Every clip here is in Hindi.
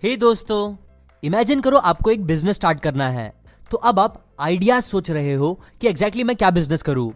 हे दोस्तों, इमेजिन करो आपको एक बिजनेस स्टार्ट करना है। तो अब आप आइडियाज सोच रहे हो कि एग्जैक्टली मैं क्या बिजनेस करूं।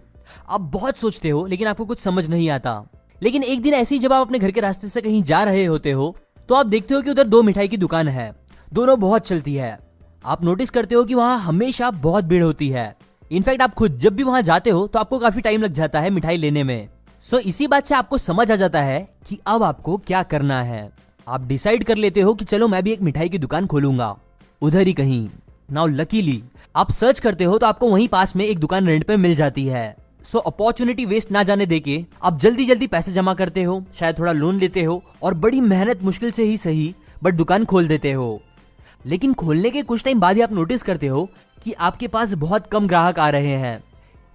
आप बहुत सोचते हो लेकिन आपको कुछ समझ नहीं आता। लेकिन एक दिन ऐसे ही जब आप अपने घर के रास्ते से कहीं जा रहे होते हो तो आप देखते हो कि उधर दो मिठाई की दुकान है। दोनों बहुत चलती है। आप नोटिस करते हो कि वहां हमेशा बहुत भीड़ होती है। इनफैक्ट आप खुद जब भी वहां जाते हो तो आपको काफी टाइम लग जाता है मिठाई लेने में। सो इसी बात से आपको समझ आ जाता है कि अब आपको क्या करना है। आप डिसाइड कर लेते हो कि चलो मैं भी एक मिठाई की दुकान खोलूंगा उधर ही कहीं। नाउ लकीली आप सर्च करते हो तो आपको वहीं पास में एक दुकान रेंट पे मिल जाती है। सो अपॉर्चुनिटी वेस्ट ना जाने देके आप जल्दी जल्दी पैसे जमा करते हो, शायद थोड़ा लोन लेते हो और बड़ी मेहनत मुश्किल से ही सही बट दुकान खोल देते हो। लेकिन खोलने के कुछ टाइम बाद ही आप नोटिस करते हो कि आपके पास बहुत कम ग्राहक आ रहे हैं।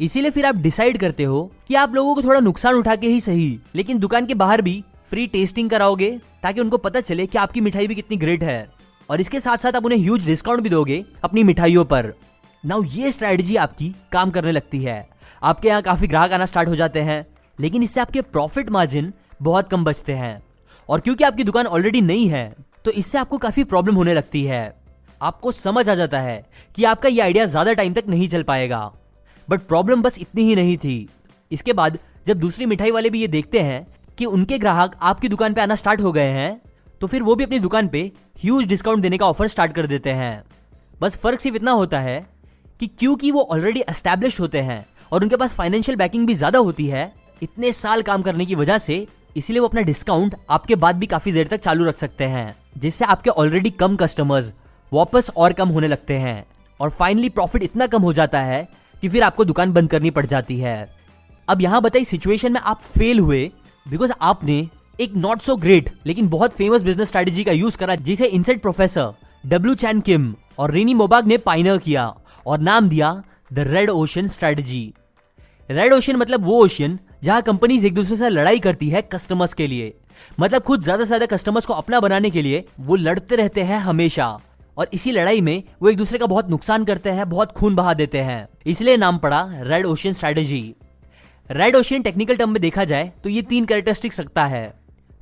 इसीलिए फिर आप डिसाइड करते हो कि आप लोगों को थोड़ा नुकसान उठा के ही सही लेकिन दुकान के बाहर भी फ्री टेस्टिंग कराओगे ताकि उनको पता चले कि आपकी मिठाई भी कितनी ग्रेट है। और इसके साथ साथ आप उन्हें ह्यूज डिस्काउंट भी दोगे अपनी मिठाइयों पर। नाउ ये स्ट्रेटजी आपकी काम करने लगती है। आपके यहाँ काफी ग्राहक आना स्टार्ट हो जाते हैं लेकिन इससे आपके प्रॉफिट मार्जिन बहुत कम बचते हैं। और क्योंकि आपकी दुकान ऑलरेडी नई है तो इससे आपको काफी प्रॉब्लम होने लगती है। आपको समझ आ जाता है कि आपका ये आइडिया ज्यादा टाइम तक नहीं चल पाएगा। बट प्रॉब्लम बस इतनी ही नहीं थी। इसके बाद जब दूसरी मिठाई वाले भी ये देखते हैं कि उनके ग्राहक आपकी दुकान पे आना स्टार्ट हो गए हैं तो फिर वो भी अपनी दुकान पे ह्यूज डिस्काउंट देने का ऑफर स्टार्ट कर देते हैं। बस फर्क सिर्फ इतना होता है कि क्योंकि वो ऑलरेडी एस्टैब्लिश होते हैं और उनके पास फाइनेंशियल बैकिंग भी ज्यादा होती है इतने साल काम करने की वजह से, इसलिए वो अपना डिस्काउंट आपके बाद भी काफी देर तक चालू रख सकते हैं जिससे आपके ऑलरेडी कम कस्टमर्स वापस और कम होने लगते हैं और फाइनली प्रॉफिट इतना कम हो जाता है कि फिर आपको दुकान बंद करनी पड़ जाती है। अब यहां बताई सिचुएशन में आप फेल हुए बिकॉज आपने एक नॉट सो ग्रेट लेकिन बहुत फेमस बिजनेस स्ट्रेटेजी का यूज करा जिसे इनसाइड प्रोफेसर डब्ल्यू चैन किम और रेनी मोबाग ने पायनियर किया और नाम दिया the red ocean strategy. Red ocean मतलब वो ओशन जहां कंपनीज एक दूसरे से लड़ाई करती है कस्टमर्स के लिए। मतलब खुद ज्यादा से ज्यादा कस्टमर्स को अपना बनाने के लिए वो लड़ते रहते हैं हमेशा और इसी लड़ाई में वो एक दूसरे का बहुत नुकसान करते हैं, बहुत खून बहा देते हैं। इसलिए नाम पड़ा red ocean strategy. Red ocean technical term में देखा जाए तो ये 3 कैरेक्टरिस्टिक्स रखता है।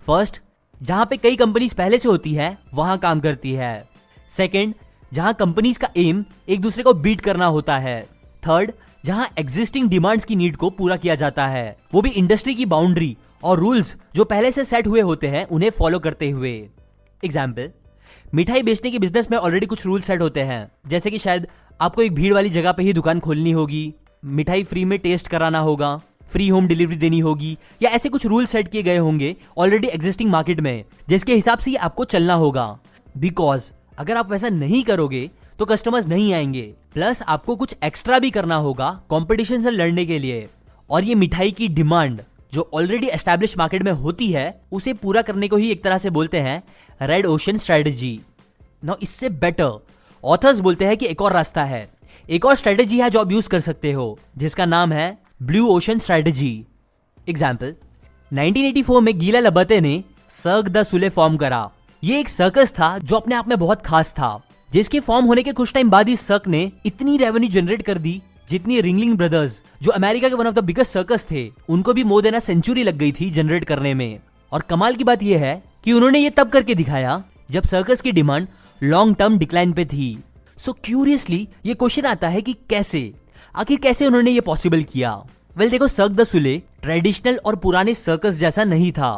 फर्स्ट, जहां पे कई कंपनीज पहले से होती है वहां काम करती है। सेकंड, जहां कंपनीज का एम एक दूसरे को बीट करना होता है। थर्ड, जहां एग्जिस्टिंग डिमांड्स की नीड को पूरा किया जाता है, वो भी इंडस्ट्री की बाउंड्री और रूल्स जो पहले से सेट हुए होते हैं उन्हें फॉलो करते हुए। एग्जाम्पल, मिठाई बेचने के बिजनेस में ऑलरेडी कुछ रूल सेट होते हैं, जैसे कि शायद आपको एक भीड़ वाली जगह पे ही दुकान खोलनी होगी, मिठाई फ्री में टेस्ट कराना होगा, फ्री होम डिलीवरी देनी होगी, या ऐसे कुछ रूल सेट किए गए होंगे ऑलरेडी एग्जिस्टिंग मार्केट में जिसके हिसाब से आपको चलना होगा। बिकॉज अगर आप वैसा नहीं करोगे तो कस्टमर्स नहीं आएंगे, प्लस आपको कुछ एक्स्ट्रा भी करना होगा कंपटीशन से लड़ने के लिए। और ये मिठाई की डिमांड जो ऑलरेडी एस्टैब्लिश मार्केट में होती है उसे पूरा करने को ही एक तरह से बोलते हैं रेड ओशन स्ट्रेटेजी। नाउ इससे बेटर ऑथर्स बोलते हैं कि एक और रास्ता है, एक और स्ट्रेटेजी है जो आप यूज कर सकते हो जिसका नाम है ब्लू ओशन स्ट्रेटेजी। एग्जाम्पल, 1984 में गीला लबते ने सर्क द सुले फॉर्म करा। ये एक सर्कस था जो अपने आप में बहुत खास था, जिसके फॉर्म होने के कुछ टाइम बाद ही सर्क ने इतनी रेवेन्यू जनरेट कर दी जितनी रिंगलिंग ब्रदर्स जो अमेरिका के one of the biggest circus थे उनको भी मोर देन अ सेंचुरी लग गई थी जनरेट करने में। और कमाल की बात यह है कि उन्होंने ये तब करके दिखाया जब सर्कस की डिमांड लॉन्ग टर्म डिक्लाइन पे थी। सो क्यूरियसली ये क्वेश्चन आता है कि आखिर कैसे उन्होंने ये पॉसिबल किया। वेल देखो, सर्क द सुले ट्रेडिशनल और पुराने सर्कस जैसा नहीं था।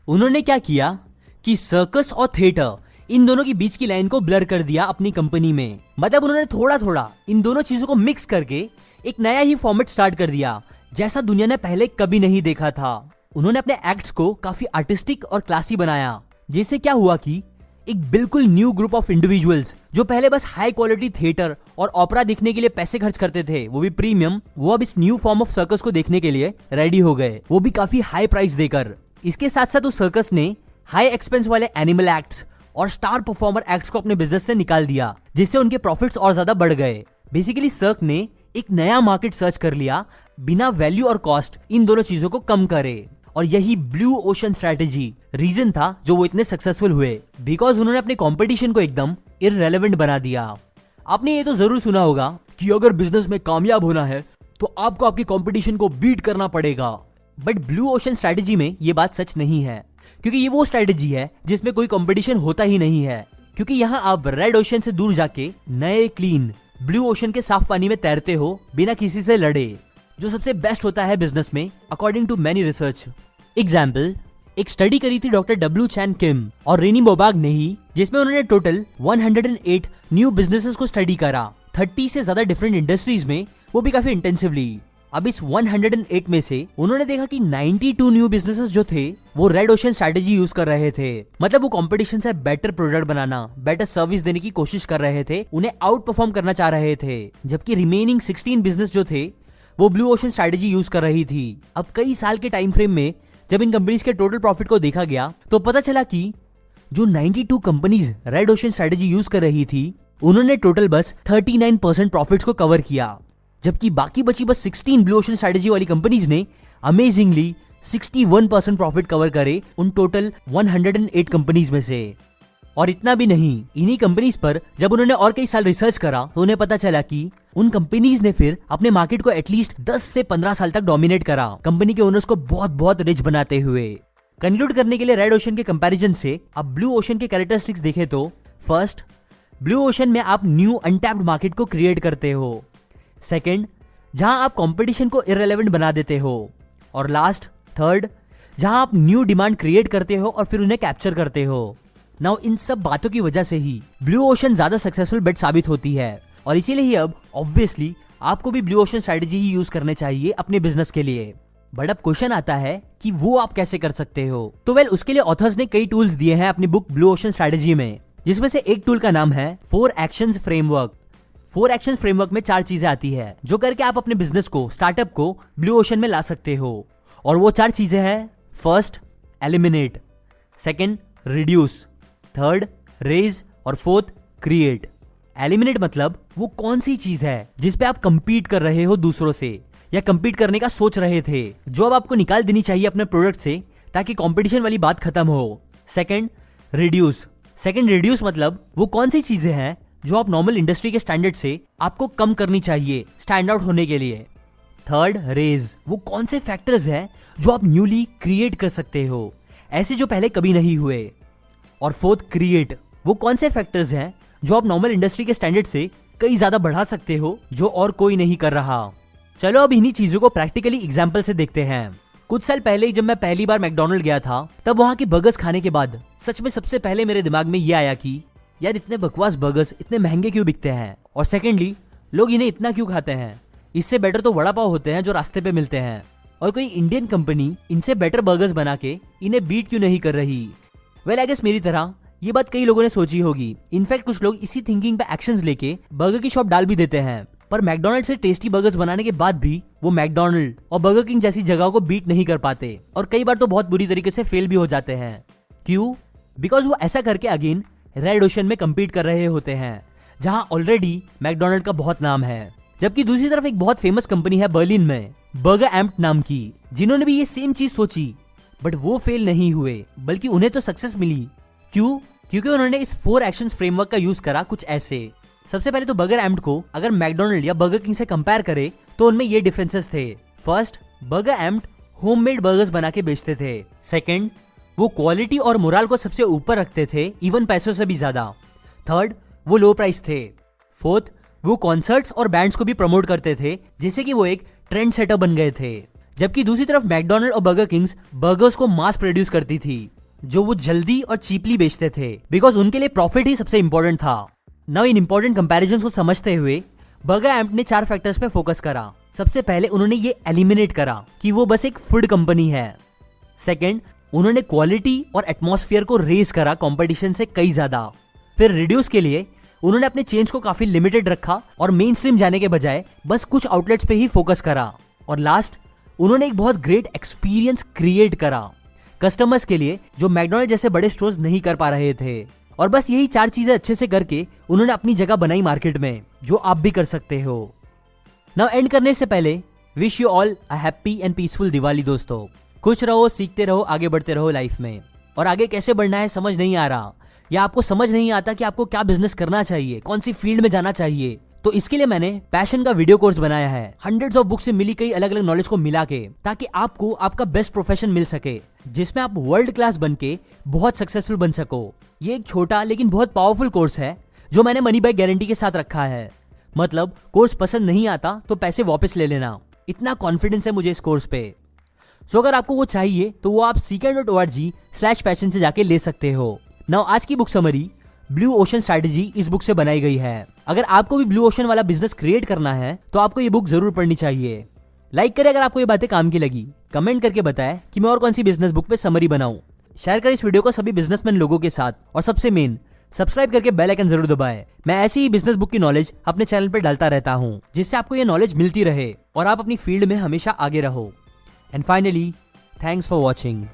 उन्होंने क्या किया कि सर्कस और थिएटर इन दोनों की बीच की लाइन को ब्लर कर दिया अपनी कंपनी में। मतलब उन्होंने थोड़ा थोड़ा इन दोनों चीजों को मिक्स करके एक नया ही फॉर्मेट स्टार्ट कर दिया जैसा दुनिया ने पहले कभी नहीं देखा था। उन्होंने अपने एक्ट्स को काफी आर्टिस्टिक और क्लासी बनाया, जिससे क्या हुआ कि एक बिल्कुल न्यू ग्रुप ऑफ इंडिविजुअल्स जो पहले बस हाई क्वालिटी थिएटर और ओपेरा देखने के लिए पैसे खर्च करते थे, वो भी प्रीमियम, वो अब इस न्यू फॉर्म ऑफ सर्कस को देखने के लिए रेडी हो गए, वो भी काफी हाई प्राइस देकर। इसके साथ साथ उस सर्कस ने हाई एक्सपेंस वाले एनिमल एक्ट्स और स्टार परफॉर्मर एक्ट्स को अपने बिजनेस से निकाल दिया, जिससे उनके प्रॉफिट्स और ज्यादा बढ़ गए। बेसिकली सर्क ने एक नया मार्केट सर्च कर लिया बिना वैल्यू और कॉस्ट इन दोनों चीजों को कम करे। और यही ब्लू ओशन स्ट्रेटेजी रीजन था जो वो इतने सक्सेसफुल हुए, बिकॉज उन्होंने अपने कंपटीशन को एकदम इररेलेवेंट बना दिया। आपने ये तो जरूर सुना होगा कि अगर बिजनेस में कामयाब होना है तो आपको आपके कंपटीशन को बीट करना पड़ेगा। बट ब्लू ओशन स्ट्रेटेजी में ये बात सच नहीं है, क्योंकि ये वो स्ट्रेटेजी है जिसमें कोई कंपटीशन होता ही नहीं है। क्योंकि यहाँ आप रेड ओशन से दूर जाके नए क्लीन ब्लू ओशन के साफ पानी में तैरते हो बिना किसी से लड़े, जो सबसे बेस्ट होता है बिजनेस में according to many research. Example, एक स्टडी करी थी डॉक्टर डब्ल्यू चैन किम और रेनी बोबाग ने ही, जिसमें उन्होंने टोटल 108 न्यू बिजनेसेस को स्टडी करा 30 से ज्यादा डिफरेंट इंडस्ट्रीज में, वो भी काफी इंटेंसिवली। अब इस 108 में से उन्होंने देखा कि 92 न्यू बिजनेसेस जो थे वो रेड ओशन स्ट्रेटेजी यूज कर रहे थे। मतलब वो कंपटीशन से बेटर प्रोडक्ट बनाना, बेटर सर्विस देने की कोशिश कर रहे थे, उन्हें आउट परफॉर्म करना चाह रहे थे। जबकि रिमेनिंग 16 बिजनेस जो थे वो ब्लू ओशन स्ट्रेटेजी यूज कर रही थी। अब कई साल के टाइम फ्रेम में जब इन कंपनीज के टोटल प्रॉफिट को देखा गया तो पता चला कि जो 92 companies red ocean strategy use कर रही थी उन्होंने टोटल बस 39% प्रॉफिट्स को कवर किया, जबकि बाकी बची बस 16 ब्लू ओशन स्ट्रेटेजी वाली कंपनीज ने अमेजिंगली 61% प्रॉफिट कवर करे उन टोटल 108 कंपनीज में से। और इतना भी नहीं, इन्हीं कंपनीज पर जब उन्होंने और कई साल रिसर्च करा तो उन्हें पता चला कि उन कंपनीज ने फिर अपने मार्केट को एटलीस्ट 10 से 15 साल तक डोमिनेट करा, कंपनी के ओनर्स को बहुत बहुत रिच बनाते हुए। कंक्लूड करने के लिए रेड ओशन के कंपैरिजन से आप ब्लू ओशन के कैरेक्टरिस्टिक्स देखें तो फर्स्ट, ब्लू ओशन में आप न्यू अनटैप्ड मार्केट को क्रिएट करते हो। सेकेंड, जहां आप कंपटीशन को इररिलेवेंट बना देते हो। और लास्ट, थर्ड, जहां आप न्यू डिमांड क्रिएट करते हो और फिर उन्हें कैप्चर करते हो। नाउ इन सब बातों की वजह से ही ब्लू ओशन ज्यादा सक्सेसफुल बेट साबित होती है और इसीलिए ही अब ऑब्वियसली आपको भी ब्लू ओशन स्ट्रेटेजी ही यूज करने चाहिए अपने बिजनेस के लिए। बट अब क्वेश्चन आता है कि वो आप कैसे कर सकते हो। तो वेल उसके लिए ऑथर्स ने कई टूल्स दिए हैं अपनी बुक ब्लू ओशन स्ट्रेटेजी में, जिसमें से एक टूल का नाम है 4 एक्शंस फ्रेमवर्क। 4 एक्शन फ्रेमवर्क में 4 चीजें आती है जो करके आप अपने बिजनेस को, स्टार्टअप को ब्लू ओशन में ला सकते हो। और वो 4 चीजें हैं, first eliminate, second reduce, third raise और फोर्थ क्रिएट। एलिमिनेट मतलब वो कौन सी चीज है जिसपे आप कंपीट कर रहे हो दूसरों से या कंपीट करने का सोच रहे थे, जो अब आपको निकाल देनी चाहिए अपने प्रोडक्ट से ताकि कंपटीशन वाली बात खत्म हो। सेकंड रिड्यूस, मतलब वो कौन सी चीजें हैं जो आप नॉर्मल इंडस्ट्री के स्टैंडर्ड से आपको कम करनी चाहिए स्टैंड आउट होने के लिए। थर्ड रेज, वो कौन से फैक्टर्स हैं जो आप न्यूली क्रिएट कर सकते हो, ऐसे जो पहले कभी नहीं हुए। और फोर्थ क्रिएट, वो कौन से फैक्टर्स हैं जो आप नॉर्मल इंडस्ट्री के स्टैंडर्ड से कई ज्यादा बढ़ा सकते हो जो और कोई नहीं कर रहा। चलो अब इन्हीं चीजों को प्रैक्टिकली एग्जाम्पल से देखते हैं। कुछ साल पहले ही जब मैं पहली बार मैकडॉनल्ड गया था तब वहां के बर्गर्स खाने के बाद सच में सबसे पहले मेरे दिमाग में ये आया कि यार इतने बकवास बर्गर्स इतने महंगे क्यों बिकते हैं, और सेकेंडली लोग इन्हें इतना क्यों खाते हैं। इससे बेटर तो वड़ा पाव होते हैं जो रास्ते पे मिलते हैं, और कोई इंडियन कंपनी इनसे बेटर बर्गर्स बना के इन्हें बीट क्यों नहीं कर रही। वेल आई गेस मेरी तरह ये बात कई लोगों ने सोची होगी। इनफैक्ट कुछ लोग इसी थिंकिंग पे एक्शंस लेके बर्गर की शॉप डाल भी देते हैं, पर मैकडॉनल्ड से टेस्टी बर्गर्स बनाने के बाद भी वो मैकडॉनल्ड और बर्गर किंग जैसी जगहों को बीट नहीं कर पाते, और कई बार तो बहुत बुरी तरीके से फेल भी हो जाते हैं। क्यों? बिकॉज वो ऐसा करके अगेन रेड ओशन में कम्पीट कर रहे होते हैं जहां ऑलरेडी मैकडॉनल्ड का बहुत नाम है। जबकि दूसरी तरफ एक बहुत फेमस कंपनी है बर्लिन में, बर्गर एम्प्ट नाम की, जिन्होंने भी ये सेम चीज सोची, बट वो फेल नहीं हुए बल्कि उन्हें तो सक्सेस मिली। क्यों? क्योंकि उन्होंने इस 4 एक्शंस फ्रेमवर्क का यूज करा कुछ ऐसे। सबसे पहले तो बर्गर एम्प्ट को अगर मैकडॉनल्ड या बर्गर किंग से कंपेयर करे तो उनमें ये डिफरेंसेस थे। फर्स्ट, बर्गर एम्प्ट होममेड बर्गर्स बना के बेचते थे। सेकंड, वो क्वालिटी और मोरल को सबसे ऊपर रखते थे, इवन पैसों से भी ज्यादा। थर्ड, वो लो प्राइस थे। फोर्थ, वो कॉन्सर्ट्स और बैंड्स को भी प्रमोट करते थे, जिससे कि वो एक ट्रेंड सेटर बन गए थे। जबकि दूसरी तरफ मैकडॉनल्ड और बर्गर किंग्स बर्गर्स को मास प्रोड्यूस करती थी, जो वो जल्दी और चीपली बेचते थे, बिकॉज उनके लिए प्रॉफिट ही सबसे इंपॉर्टेंट था। नाउ इन इंपॉर्टेंट कंपैरिजंस को समझते हुए बर्गर एम्प्ट ने 4 फैक्टर्स पे फोकस करा। सबसे पहले उन्होंने ये एलिमिनेट करा कि वो बस एक फूड कंपनी है। सेकंड, उन्होंने क्वालिटी और एटमॉस्फेयर को रेज करा कंपटीशन से कई ज्यादा। फिर रिड्यूस के लिए उन्होंने अपने चेंज को काफी लिमिटेड रखा और मेन स्ट्रीम जाने के बजाय बस कुछ आउटलेट्स पे ही फोकस करा। और लास्ट, उन्होंने एक बहुत ग्रेट एक्सपीरियंस क्रिएट करा कस्टमर्स के लिए, जो मैकडॉनल्ड जैसे बड़े स्टोर्स नहीं कर पा रहे थे। और बस यही 4 चीजें अच्छे से करके उन्होंने अपनी जगह बनाई मार्केट में, जो आप भी कर सकते हो। नाउ एंड करने से पहले wish you all a happy and peaceful Diwali दोस्तों। खुश रहो, सीखते रहो, आगे बढ़ते रहो लाइफ में। और आगे कैसे बढ़ना है समझ नहीं आ रहा, या आपको समझ नहीं आता कि आपको क्या बिजनेस करना चाहिए, कौन सी फील्ड में जाना चाहिए, तो इसके लिए मैंने पैशन का वीडियो कोर्स बनाया है, हंड्रेड्स ऑफ बुक से मिली कई अलग अलग नॉलेज को मिला के, ताकि आपको आपका बेस्ट प्रोफेशन मिल सके, जिसमें आप वर्ल्ड क्लास बन के बहुत सक्सेसफुल बन सको। ये एक छोटा लेकिन बहुत पावरफुल कोर्स है जो मैंने मनी बैक गारंटी के साथ रखा है। मतलब कोर्स पसंद नहीं आता तो पैसे वापस ले लेना, इतना कॉन्फिडेंस है मुझे इस कोर्स पे। सो अगर आपको वो चाहिए तो वो आप seeker.org/passion से जाके ले सकते हो। नाउ आज की book summary blue ocean strategy इस बुक से बनाई गई है। अगर आपको भी ब्लू ओशन वाला बिजनेस क्रिएट करना है तो आपको ये बुक जरूर पढ़नी चाहिए। लाइक करें अगर आपको ये बातें काम की लगी, कमेंट करके बताएं कि मैं और कौन सी बिजनेस बुक पे समरी बनाऊं। शेयर करें इस वीडियो को सभी बिजनेसमैन लोगों के साथ, और सबसे मेन सब्सक्राइब करके बेल आइकन जरूर दबाएं। मैं ऐसी ही बिजनेस बुक की नॉलेज अपने चैनल पर डालता रहता हूँ, जिससे आपको ये नॉलेज मिलती रहे और आप अपनी फील्ड में हमेशा आगे रहो। And finally, thanks for watching.